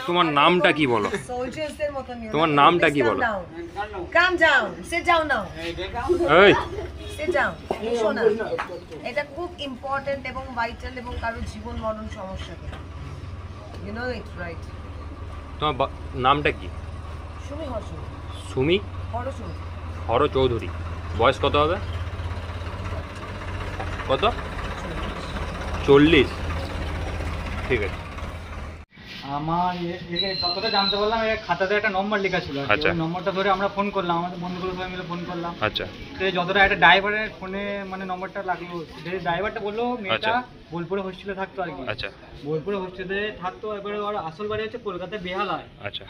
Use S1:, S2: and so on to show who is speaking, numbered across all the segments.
S1: তোমার নামটা কি বলো? তোমার নামটা কি বলো?
S2: Calm down. Sit down now.
S1: এই
S2: Sit down. শোনা, এটা খুব ইম্পর্টেন্ট এবং ভাইটাল এবং কারো জীবন মরণ সমস্যা কি, you know it right?
S1: তোমার নামটা কি?
S2: সুমি হর্ষণ।
S1: সুমি হর চৌধুরী। বয়স কত হবে? কত? 40। ঠিক আছে।
S3: আমার যতটা জানতে পারলাম খাতাতে একটা নম্বর লেখা ছিল, ওই নম্বরটা ধরে আমরা ফোন করলাম, আমাদের বন্ধুগুলো সবাই মিলে ফোন করলাম।
S1: আচ্ছা।
S3: তো যতটা একটা ড্রাইভারের ফোনে মানে নম্বরটা লাগলো, ড্রাইভারটা বললো মেয়েটা বোলপুরে হোস্টেলে থাকতো আর কি।
S1: আচ্ছা।
S3: বোলপুরে হোস্টেলে থাকতো, এবারে ওর আসল বাড়ি হচ্ছে কলকাতায় বেহালায়।
S1: আচ্ছা।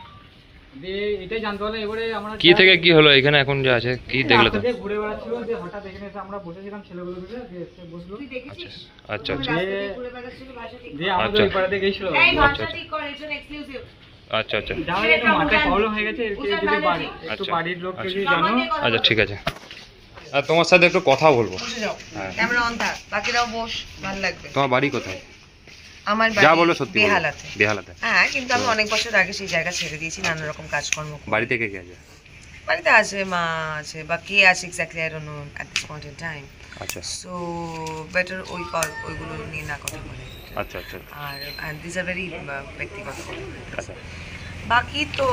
S3: এটাই জানতে পারলাম। এবারে আমরা
S1: কি থেকে কি হলো এখানে এখন যা আছে কি দেখলে তো?
S3: ঘুরে বেড়াচ্ছিল, যে হঠাৎ এখানে এসে আমরা বসেছিলাম, ছেলেগুলো মিলে এসে বসলো।
S1: আচ্ছা আচ্ছা
S3: যে আমাদের ওই পাড়াতে গেছিল।
S1: আচ্ছা আচ্ছা
S3: মাথায় প্রবলেম হয়ে গেছে, একটু বাড়ির লোককে যদি জানো।
S1: আচ্ছা ঠিক আছে, আর তোমার সাথে একটু কথা বলবো।
S2: ক্যামেরা অন থাক, বাকিরাও বস, ভালো লাগবে।
S1: তোমার বাড়ি কোথায়?
S2: আমার
S1: যা
S2: বাড়ি
S1: বলো সত্যি
S2: বেহালাতে।
S1: বেহালাতে?
S2: হ্যাঁ, কিন্তু আমি অনেক বছর আগে সেই জায়গা ছেড়ে দিয়েছি নানা রকম কাজকর্ম করে।
S1: বাড়ি থেকে কে আছে?
S2: বাড়িতে আছে, মা আছে, বা কে আছে exactly I don't know at this point in time.
S1: আচ্ছা।
S2: সো বেটার ওইগুলো নিয়ে না কথা বলে।
S1: আচ্ছা আচ্ছা।
S2: আর দিস আর ভেরি ব্যক্তিগত কথা।
S1: আচ্ছা।
S2: বাকি তো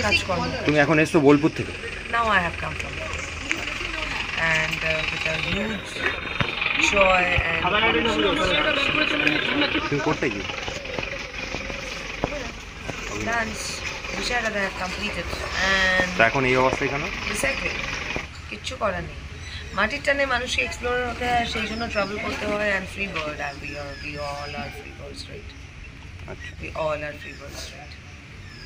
S2: কাজকর্ম।
S1: তুমি এখন এসছো বোলপুর থেকে?
S2: Now I have come from there. And with a huge joy and
S1: তুমি করতে কি?
S2: dance which I have completed. And
S1: তো এখন এই অবস্থায় কেন?
S2: exactly কিচ্ছু করার নেই, মাটির টানে মানুষকে এক্সপ্লোর হতে হয়, সেই জন্য ট্রাভেল করতে হয়। And free bird, and we all are free birds, right?
S1: আচ্ছা।
S2: We all are free birds, right?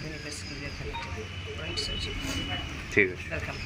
S2: Universally we are connected, right? So
S1: ঠিক আছে।
S2: welcome.